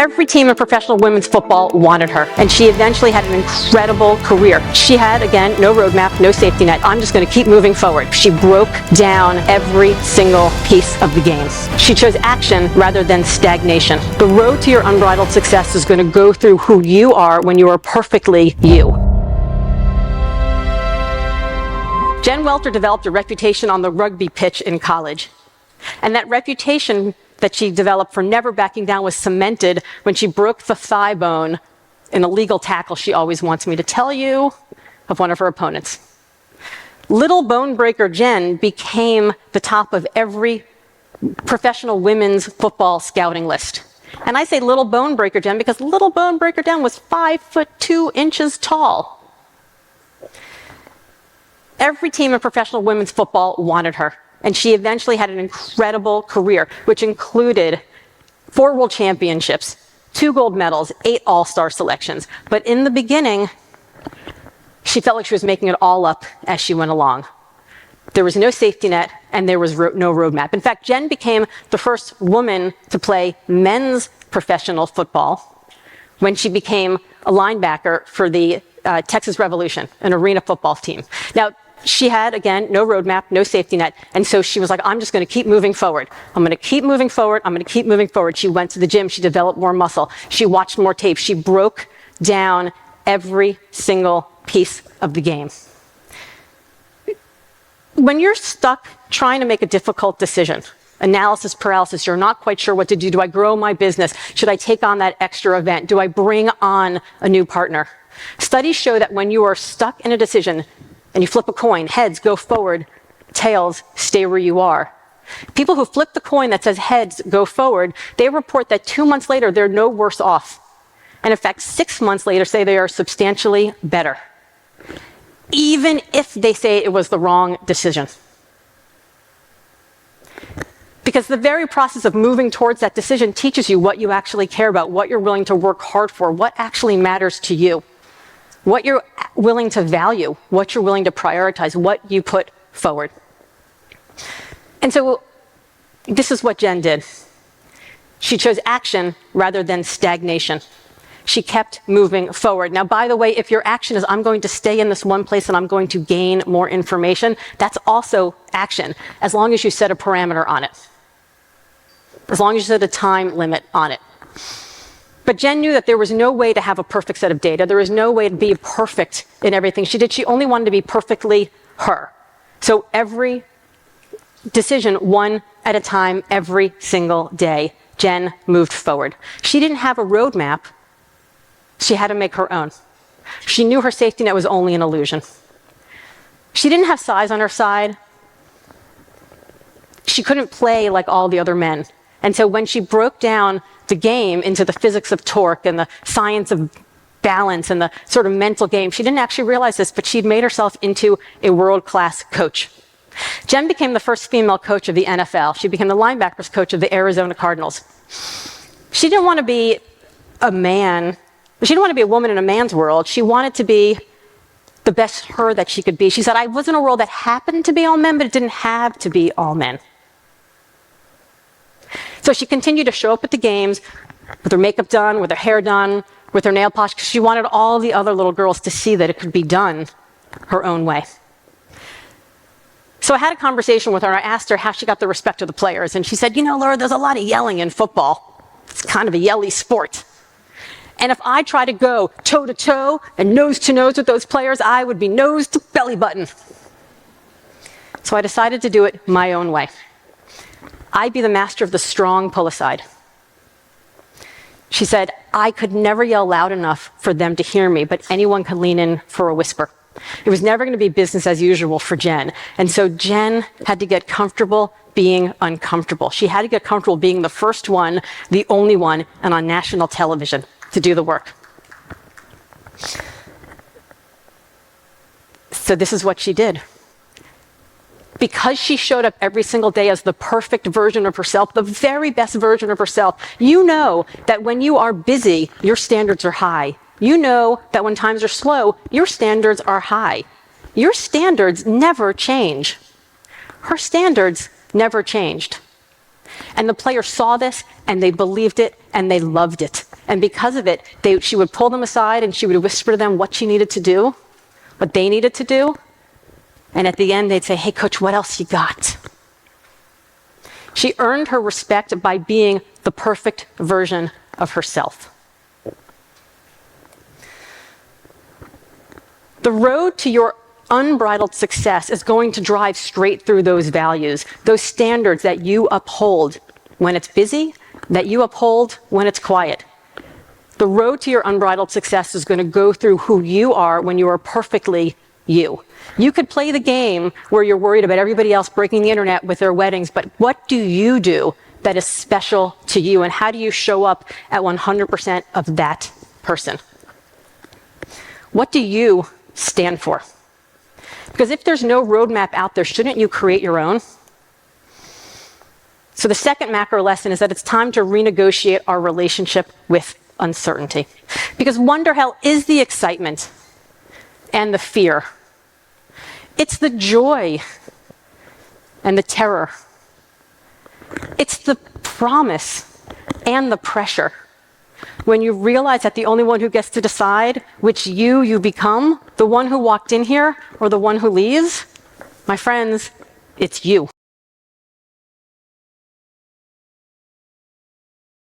Every team in professional women's football wanted her, and she eventually had an incredible career. She had, again, no roadmap, no safety net. I'm just going to keep moving forward. She broke down every single piece of the game. She chose action rather than stagnation. The road to your unbridled success is going to go through who you are when you are perfectly you. Jen Welter developed a reputation on the rugby pitch in college, and that reputation that she developed for never backing down was cemented when she broke the thigh bone in a legal tackle she always wants me to tell you of one of her opponents. Little bone breaker Jen became the top of every professional women's football scouting list. And I say little bone breaker Jen because little bone breaker Jen was 5'2" tall. Every team in professional women's football wanted her, and she eventually had an incredible career, which included 4 world championships, 2 gold medals, 8 all-star selections. But in the beginning, she felt like she was making it all up as she went along. There was no safety net, and there was no roadmap. In fact, Jen became the first woman to play men's professional football when she became a linebacker for the Texas Revolution, an arena football team. Now, she had, again, no roadmap, no safety net, and so she was like, I'm just going to keep moving forward. I'm going to keep moving forward. I'm going to keep moving forward. She went to the gym. She developed more muscle. She watched more tape. She broke down every single piece of the game. When you're stuck trying to make a difficult decision, analysis paralysis, you're not quite sure what to do. Do I grow my business? Should I take on that extra event? Do I bring on a new partner? Studies show that when you are stuck in a decision and you flip a coin, heads go forward, tails stay where you are. People who flip the coin that says heads go forward, they report that 2 months later, they're no worse off. And in fact, 6 months later, say they are substantially better, even if they say it was the wrong decision. Because the very process of moving towards that decision teaches you what you actually care about, what you're willing to work hard for, what actually matters to you, what you're willing to value, what you're willing to prioritize, what you put forward. And so this is what Jen did. She chose action rather than stagnation. She kept moving forward. Now, by the way, if your action is, I'm going to stay in this one place and I'm going to gain more information, that's also action, as long as you set a parameter on it, as long as you set a time limit on it. But Jen knew that there was no way to have a perfect set of data. There was no way to be perfect in everything she did. She only wanted to be perfectly her. So every decision, one at a time, every single day, Jen moved forward. She didn't have a roadmap. She had to make her own. She knew her safety net was only an illusion. She didn't have size on her side. She couldn't play like all the other men. And so when she broke down the game into the physics of torque and the science of balance and the sort of mental game, she didn't actually realize this, but she'd made herself into a world-class coach. Jen became the first female coach of the NFL. She became the linebackers coach of the Arizona Cardinals. She didn't want to be a man. She didn't want to be a woman in a man's world. She wanted to be the best her that she could be. She said, I was in a world that happened to be all men, but it didn't have to be all men. So she continued to show up at the games with her makeup done, with her hair done, with her nail polish, because she wanted all the other little girls to see that it could be done her own way. So I had a conversation with her. I asked her how she got the respect of the players. And she said, you know, Laura, there's a lot of yelling in football. It's kind of a yelly sport. And if I try to go toe-to-toe and nose-to-nose with those players, I would be nose to belly button. So I decided to do it my own way. I'd be the master of the strong pull aside. She said, I could never yell loud enough for them to hear me, but anyone could lean in for a whisper. It was never going to be business as usual for Jen. And so Jen had to get comfortable being uncomfortable. She had to get comfortable being the first one, the only one, and on national television to do the work. So this is what she did. Because she showed up every single day as the perfect version of herself, the very best version of herself, you know that when you are busy, your standards are high. You know that when times are slow, your standards are high. Your standards never change. Her standards never changed. And the players saw this, and they believed it, and they loved it. And because of it, she would pull them aside, and she would whisper to them what she needed to do, what they needed to do. And at the end, they'd say, hey, coach, what else you got? She earned her respect by being the perfect version of herself. The road to your unbridled success is going to drive straight through those values, those standards that you uphold when it's busy, that you uphold when it's quiet. The road to your unbridled success is going to go through who you are when you are perfectly you. You could play the game where you're worried about everybody else breaking the internet with their weddings, but what do you do that is special to you, and how do you show up at 100% of that person? What do you stand for? Because if there's no roadmap out there, shouldn't you create your own? So the second macro lesson is that it's time to renegotiate our relationship with uncertainty. Because wonder hell is the excitement and the fear. It's the joy and the terror. It's the promise and the pressure. When you realize that the only one who gets to decide which you become, the one who walked in here or the one who leaves, my friends, it's you.